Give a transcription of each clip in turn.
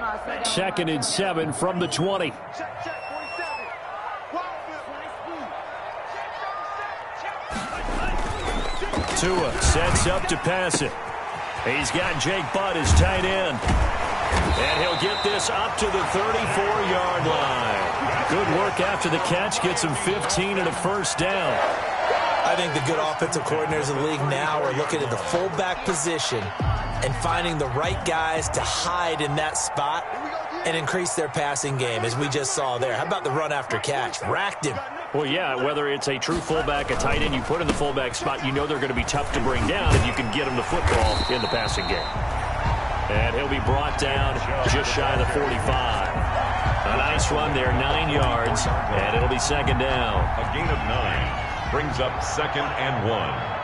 2nd and 7 from the 20. Tua sets up to pass it. He's got Jake Butt as tight end. And he'll get this up to the 34-yard line. Good work after the catch. Gets him 15 and a first down. I think the good offensive coordinators in the league now are looking at the fullback position and finding the right guys to hide in that spot and increase their passing game, as we just saw there. How about the run after catch? Racked him. Well, yeah, whether it's a true fullback, a tight end you put in the fullback spot, you know they're going to be tough to bring down if you can get them the football in the passing game. And he'll be brought down just shy of the 45. A nice run there, 9 yards, and it'll be 2nd down. A gain of 9 brings up 2nd and 1.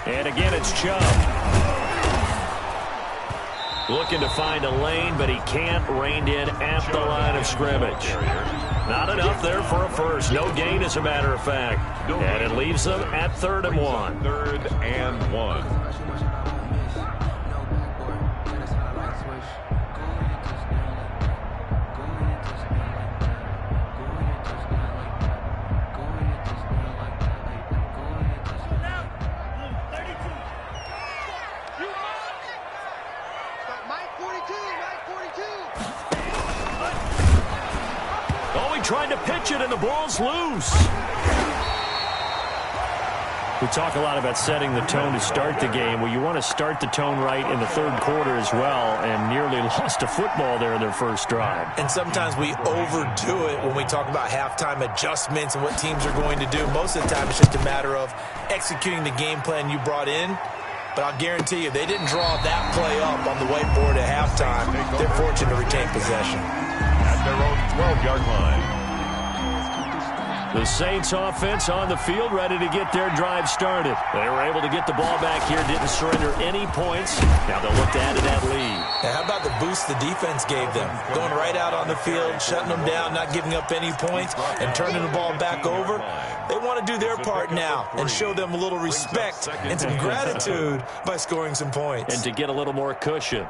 And again, it's Chubb. Looking to find a lane, but he can't rein in at the line of scrimmage. Not enough there for a first. No gain, as a matter of fact. And it leaves them at 3rd and 1. 3rd and 1. Trying to pitch it, and the ball's loose. We talk a lot about setting the tone to start the game. Well, you want to start the tone right in the 3rd quarter as well, and nearly lost a football there in their first drive. And sometimes we overdo it when we talk about halftime adjustments and what teams are going to do. Most of the time, it's just a matter of executing the game plan you brought in. But I'll guarantee you, they didn't draw that play up on the whiteboard at halftime. They're fortunate to retain possession. At their own 12-yard line. The Saints offense on the field, ready to get their drive started. They were able to get the ball back here, didn't surrender any points. Now they'll look to add to that lead. And how about the boost the defense gave them? Going right out on the field, shutting them down, not giving up any points, and turning the ball back over. They want to do their part now and show them a little respect and some gratitude by scoring some points. And to get a little more cushion.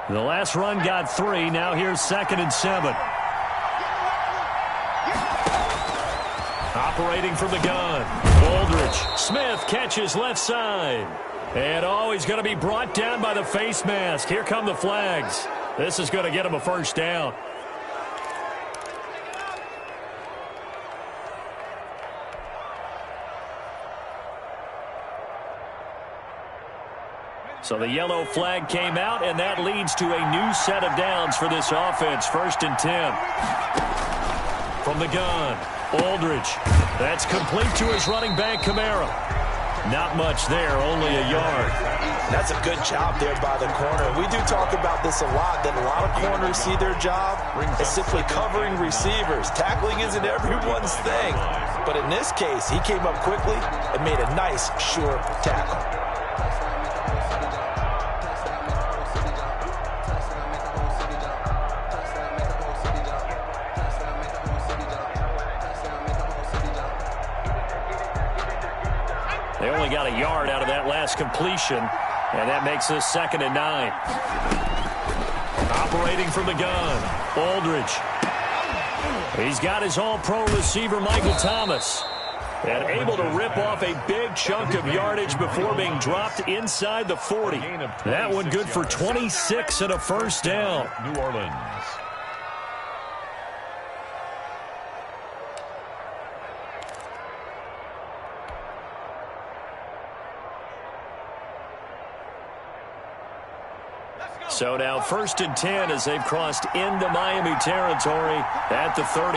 The last run got 3. Now here's 2nd and 7. Operating from the gun. Aldridge. Smith catches left side. And he's going to be brought down by the face mask. Here come the flags. This is going to get him a first down. So the yellow flag came out, and that leads to a new set of downs for this offense. 1st and 10. From the gun, Aldridge. That's complete to his running back, Kamara. Not much there, only a yard. That's a good job there by the corner. We do talk about this a lot, that a lot of corners see their job as simply covering receivers. Tackling isn't everyone's thing. But in this case, he came up quickly and made a nice, sure tackle. They only got a yard out of that last completion, and that makes this 2nd and 9. Operating from the gun, Aldridge. He's got his all-pro receiver, Michael Thomas, and able to rip off a big chunk of yardage before being dropped inside the 40. That one good for 26 and a first down. New Orleans. So now 1st and 10 as they've crossed into Miami territory at the 38.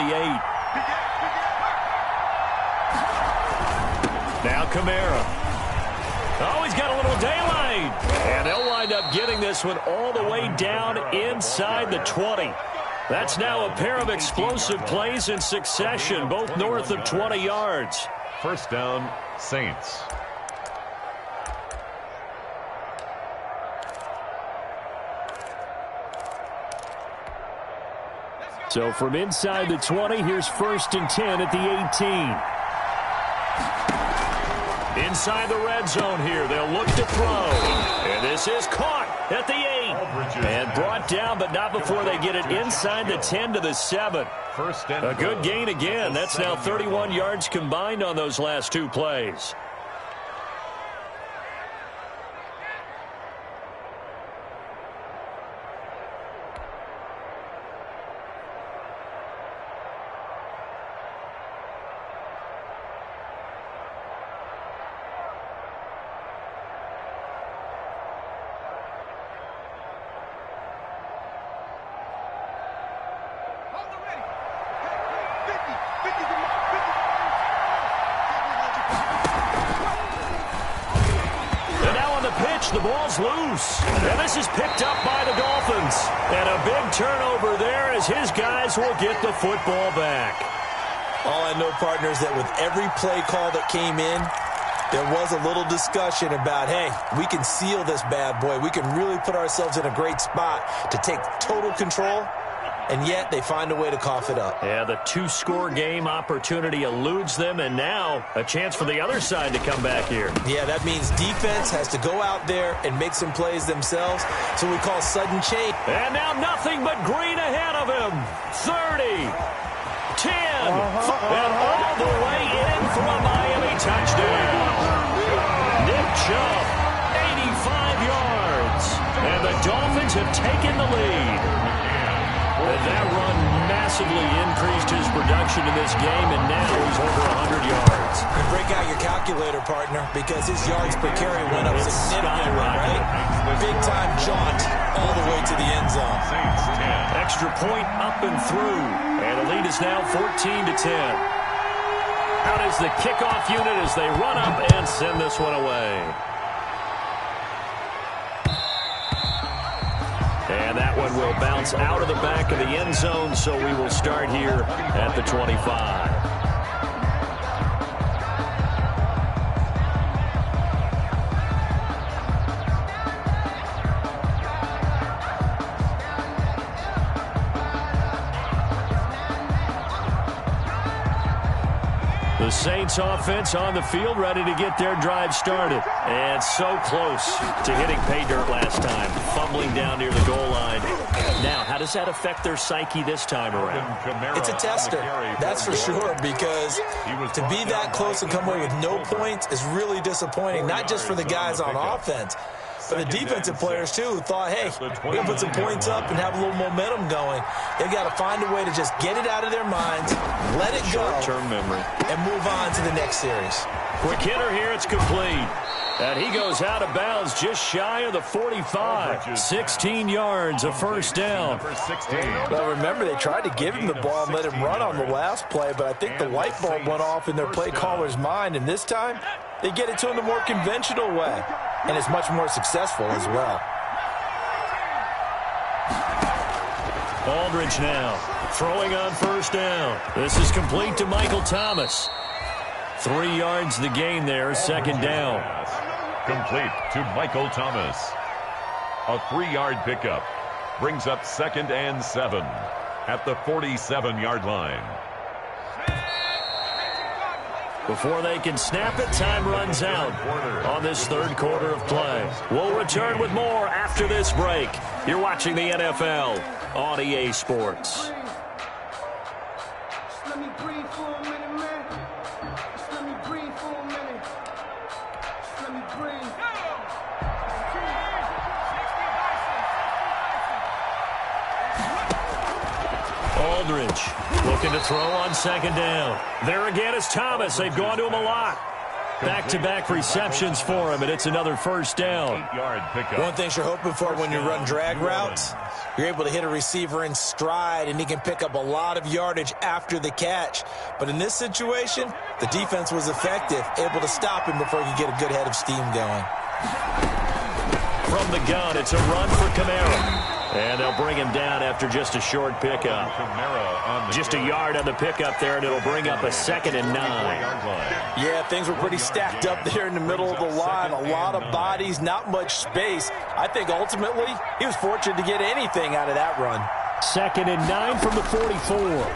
Now Kamara. Oh, he's got a little daylight. And they'll wind up getting this one all the way down inside the 20. That's now a pair of explosive plays in succession, both north of 20 yards. First down, Saints. So from inside the 20, here's 1st and 10 at the 18. Inside the red zone here, they'll look to throw. And this is caught at the 8. And brought down, but not before they get it inside the 10 to the 7. A good gain again. That's now 31 yards combined on those last 2 plays. The ball's loose, and this is picked up by the Dolphins. And a big turnover there as his guys will get the football back. All I know, partners, that with every play call that came in, there was a little discussion about, hey, we can seal this bad boy. We can really put ourselves in a great spot to take total control. And yet they find a way to cough it up. Yeah, the 2-score game opportunity eludes them, and now a chance for the other side to come back here. Yeah, that means defense has to go out there and make some plays themselves. So we call sudden change. And now nothing but green ahead of him. 30, 10, and all the way in for a Miami touchdown. Nick Chubb, 85 yards. And the Dolphins have taken the lead. And that run massively increased his production in this game, and now he's over 100 yards. You break out your calculator, partner, because his yards per carry went up significantly, right? Big-time jaunt all the way to the end zone. Extra point up and through, and the lead is now 14-10. Out is the kickoff unit as they run up and send this one away. And that one will bounce out of the back of the end zone, so we will start here at the 25. The Saints offense on the field, ready to get their drive started. And so close to hitting pay dirt last time, fumbling down near the goal line. Now, how does that affect their psyche this time around? It's a tester, that's for sure, because to be that close and come away with no points is really disappointing, not just for the guys on offense, but the defensive players, too, who thought, hey, we're going to put some points up and have a little momentum going. They've got to find a way to just get it out of their minds, let it go, short-term memory, and move on to the next series. Quick hitter here, it's complete. And he goes out of bounds just shy of the 45. 16 yards, a first down. Well, remember, they tried to give him the ball and let him run on the last play, but I think the light bulb went off in their play caller's mind, and this time they get it to him the more conventional way, and it's much more successful as well. Aldridge now throwing on first down. This is complete to Michael Thomas. 3 yards the gain there, second down. Complete to Michael Thomas. A 3-yard pickup brings up 2nd and 7 at the 47-yard line. Before they can snap it, time runs out on this third quarter of play. We'll return with more after this break. You're watching the NFL on EA Sports. Aldridge looking to throw on second down. There again is Thomas. They've gone to him a lot. Back-to-back receptions for him, and it's another first down. 8-yard pickup. One thing you're hoping for when you run drag routes, you're able to hit a receiver in stride, and he can pick up a lot of yardage after the catch. But in this situation, the defense was effective, able to stop him before he could get a good head of steam going. From the gun, it's a run for Kamara. And they'll bring him down after just a short pickup. Just a yard on the pickup there, and it'll bring up a 2nd and 9. Yeah, things were pretty stacked up there in the middle of the line. A lot of bodies, not much space. I think ultimately he was fortunate to get anything out of that run. 2nd and 9 from the 44.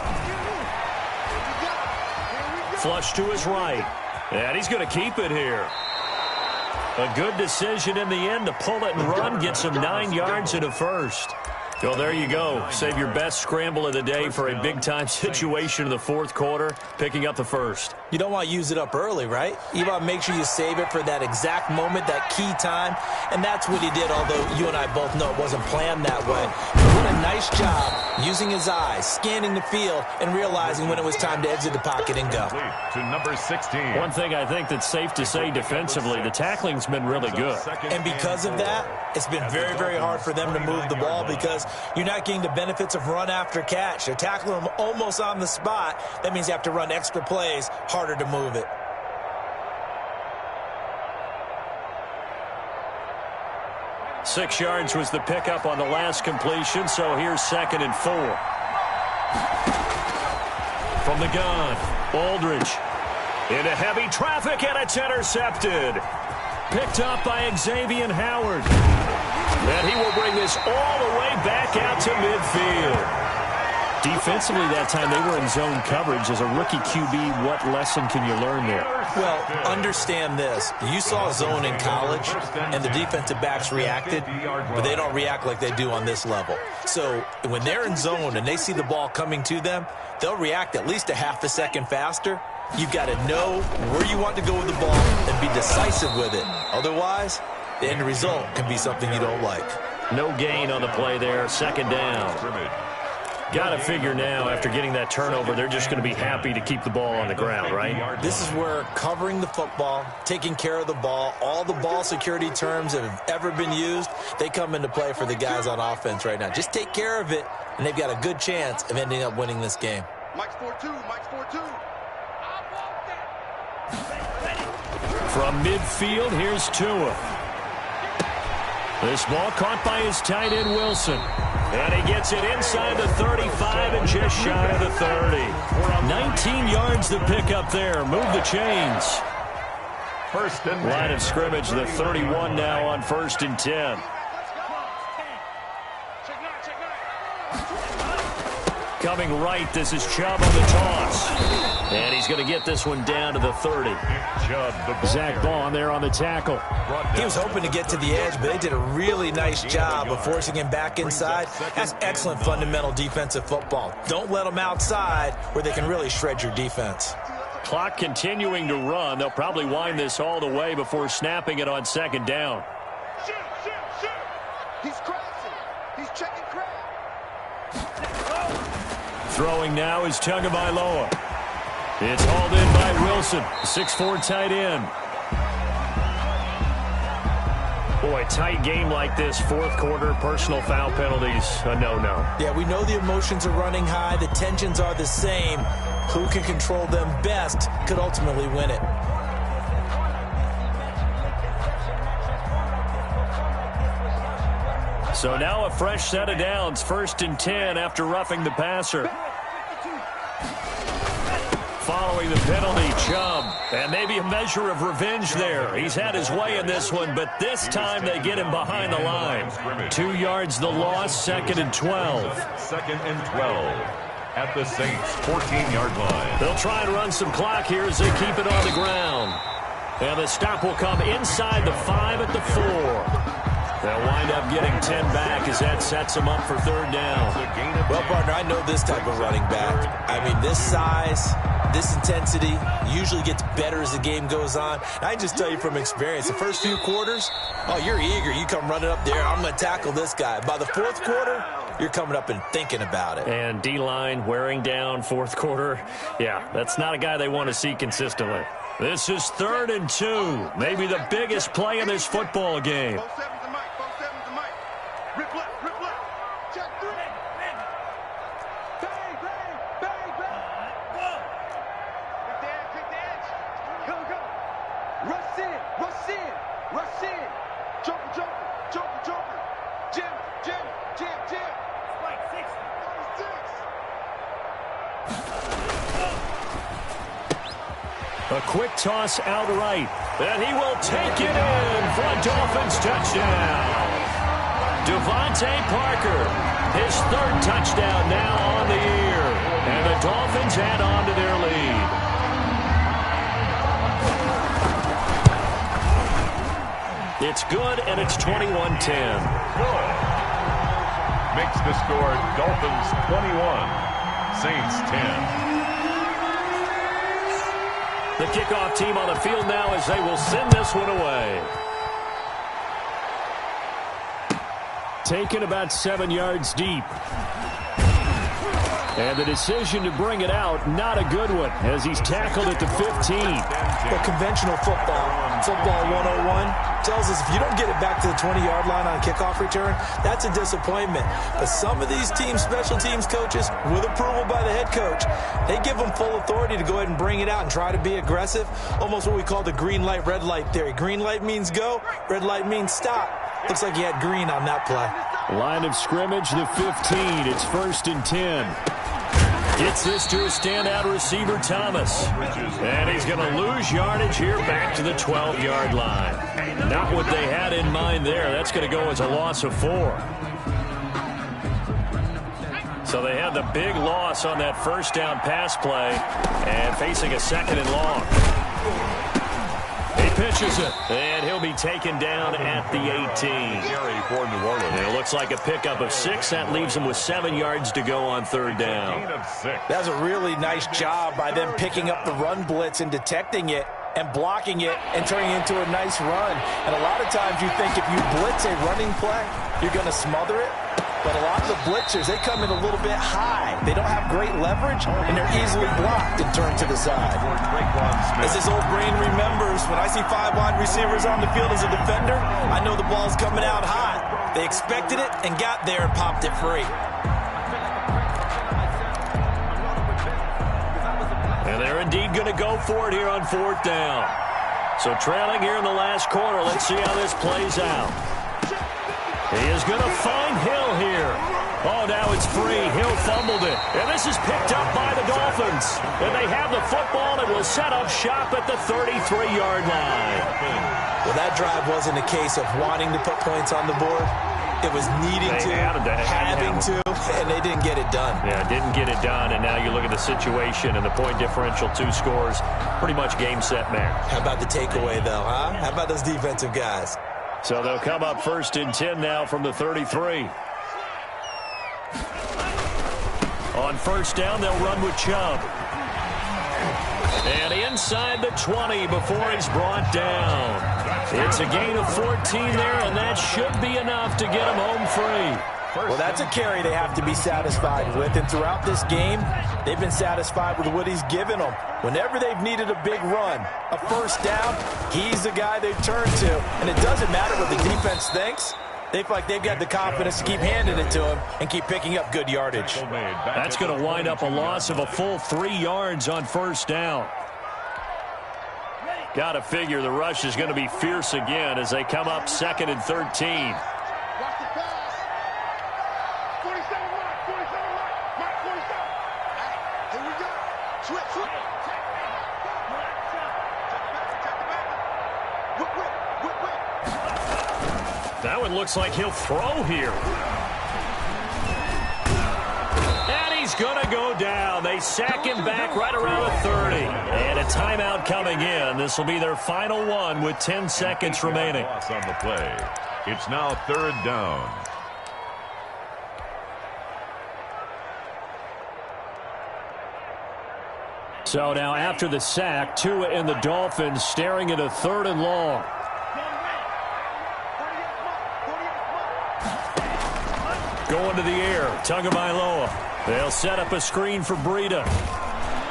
Flush to his right. And he's going to keep it here. A good decision in the end to pull it and run. Gets him 9 yards and a first. Well, there you go. Save your best scramble of the day for a big-time situation in the fourth quarter, picking up the first. You don't want to use it up early, right? You want to make sure you save it for that exact moment, that key time, and that's what he did, although you and I both know it wasn't planned that way. What a nice job using his eyes, scanning the field, and realizing when it was time to exit the pocket and go. To number 16. One thing I think that's safe to say defensively, the tackling's been really good. And because of that, it's been very, very hard for them to move the ball because you're not getting the benefits of run after catch. They're tackling them almost on the spot. That means you have to run extra plays, harder to move it. Six yards was the pickup on the last completion, so here's 2nd and 4. From the gun, Aldridge. Into heavy traffic, and it's intercepted. Picked up by Xavier Howard. And he will bring this all the way back out to midfield. Defensively that time, they were in zone coverage. As a rookie QB, what lesson can you learn there? Well, understand this. You saw zone in college, and the defensive backs reacted, but they don't react like they do on this level. So when they're in zone and they see the ball coming to them, they'll react at least a half a second faster. You've got to know where you want to go with the ball and be decisive with it. Otherwise, the end result can be something you don't like. No gain on the play there. 2nd down. Got to figure now, after getting that turnover, they're just going to be happy to keep the ball on the ground, right? This is where covering the football, taking care of the ball, all the ball security terms that have ever been used, they come into play for the guys on offense right now. Just take care of it, and they've got a good chance of ending up winning this game. Mike's 4-2, Mike's 4-2. From midfield, here's Tua. This ball caught by his tight end, Wilson. And he gets it inside the 35 and just shy of the 30. 19 yards to pick up there. Move the chains. First and Line of scrimmage, the 31 now on 1st and 10. Coming right, this is Chubb on the toss. And he's going to get this one down to the 30. Zach Bond there on the tackle. He was hoping to get to the edge, but they did a really nice job of forcing him back inside. That's excellent fundamental defensive football. Don't let them outside where they can really shred your defense. Clock continuing to run. They'll probably wind this all the way before snapping it on 2nd down. Shoot. He's crossing. He's checking crowd. Throwing now is Tagovailoa. It's hauled in by Wilson, 6'4" tight end. Boy, tight game like this, fourth quarter, personal foul penalties, a no-no. Yeah, we know the emotions are running high. The tensions are the same. Who can control them best could ultimately win it. So now a fresh set of downs, 1st and 10 after roughing the passer. Following the penalty, Chubb. And maybe a measure of revenge there. He's had his way in this one, but this time they get him behind the line. 2 yards the loss, 2nd and 12. 2nd and 12 at the Saints' 14-yard line. They'll try and run some clock here as they keep it on the ground. And the stop will come inside the 5 at the 4. They'll wind up getting 10 back as that sets them up for 3rd down. Well, partner, I know this type of running back. I mean, this size, this intensity usually gets better as the game goes on. And I just tell you from experience, the first few quarters, oh, you're eager. You come running up there, I'm going to tackle this guy. By the 4th quarter, you're coming up and thinking about it. And D-line wearing down 4th quarter. Yeah, that's not a guy they want to see consistently. This is 3rd and 2. Maybe the biggest play in this football game. A quick toss outright, and he will take it in for a Dolphins touchdown. Devontae Parker His third touchdown now on the year. And the Dolphins add on to their lead. It's good, and it's 21-10. Good. Makes the score Dolphins 21, Saints 10. The kickoff team on the field now as they will send this one away. Taken about 7 yards deep. And the decision to bring it out, not a good one, as he's tackled at the 15. Well, conventional football 101, tells us if you don't get it back to the 20-yard line on a kickoff return, that's a disappointment. But some of these teams, special teams coaches, with approval by the head coach, they give them full authority to go ahead and bring it out and try to be aggressive, almost what we call the green light, red light theory. Green light means go, red light means stop. Looks like he had green on that play. Line of scrimmage, the 15. It's 1st and 10. Gets this to a standout receiver, Thomas. And he's going to lose yardage here back to the 12-yard line. Not what they had in mind there. That's going to go as a loss of 4. So they had the big loss on that first down pass play and facing a 2nd and long. He pitches it, and he'll be taken down at the 18. For New Orleans. It looks like a pickup of 6. That leaves him with 7 yards to go on 3rd down. That's a really nice job by them picking up the run blitz and detecting it and blocking it and turning it into a nice run. And a lot of times you think if you blitz a running play, you're going to smother it. But a lot of the blitzers, they come in a little bit high. They don't have great leverage, and they're easily blocked and turned to the side. As his old brain remembers, when I see 5 wide receivers on the field as a defender, I know the ball's coming out hot. They expected it and got there and popped it free. And they're indeed going to go for it here on 4th down. So trailing here in the last quarter, let's see how this plays out. He is going to find Hill here. Oh, now it's free. Hill fumbled it. And this is picked up by the Dolphins. And they have the football and will set up shop at the 33-yard line. Well, that drive wasn't a case of wanting to put points on the board. It was needing to, having to, and they didn't get it done. Yeah, didn't get it done, and now you look at the situation and the point differential, 2 scores, pretty much game, set, match. How about the takeaway, though, huh? How about those defensive guys? So they'll come up 1st and 10 now from the 33. On 1st down, they'll run with Chubb. And inside the 20 before he's brought down. It's a gain of 14 there, and that should be enough to get him home free. Well, that's a carry they have to be satisfied with, and throughout this game, they've been satisfied with what he's given them. Whenever they've needed a big run, a 1st down, he's the guy they've turned to. And it doesn't matter what the defense thinks. They feel like they've got the confidence to keep handing it to him and keep picking up good yardage. That's going to wind up a loss of a full 3 yards on 1st down. Got to figure the rush is going to be fierce again as they come up 2nd and 13. That one looks like he'll throw here. And he's going to go down. They sack him back right around the 30. And a timeout coming in. This will be their final one with 10 seconds remaining. On the play. It's now 3rd down. So now after the sack, Tua and the Dolphins staring at a 3rd and long. Going to the air, Tagovailoa. They'll set up a screen for Breida.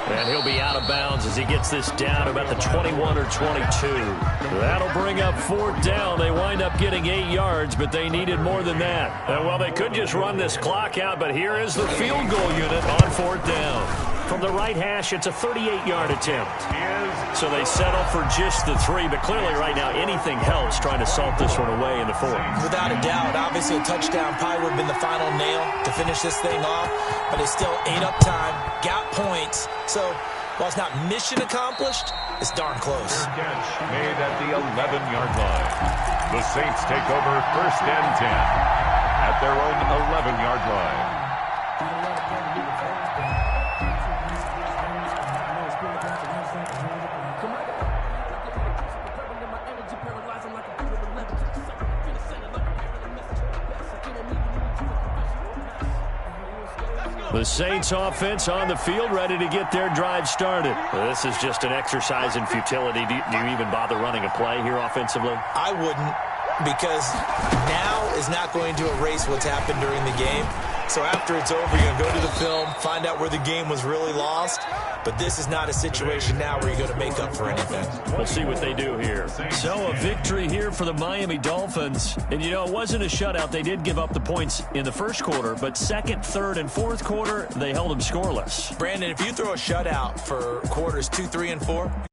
And he'll be out of bounds as he gets this down about the 21 or 22. That'll bring up 4th down. They wind up getting 8 yards, but they needed more than that. Well, they could just run this clock out, but here is the field goal unit on 4th down. From the right hash, it's a 38-yard attempt. So they settle for just the 3, but clearly right now anything helps trying to salt this one away in the 4th. Without a doubt, obviously a touchdown probably would have been the final nail to finish this thing off, but it's still ate up time, got points. So while it's not mission accomplished, it's darn close. Catch made at the 11-yard line. The Saints take over 1st and 10 at their own 11-yard line. The Saints offense on the field, ready to get their drive started. This is just an exercise in futility. Do you even bother running a play here offensively? I wouldn't, because now is not going to erase what's happened during the game. So after it's over, you're going to go to the film, find out where the game was really lost. But this is not a situation now where you're going to make up for anything. We'll see what they do here. So a victory here for the Miami Dolphins. And, you know, it wasn't a shutout. They did give up the points in the first quarter, but second, third, and fourth quarter, they held them scoreless. Brandon, if you throw a shutout for quarters 2, 3, and 4,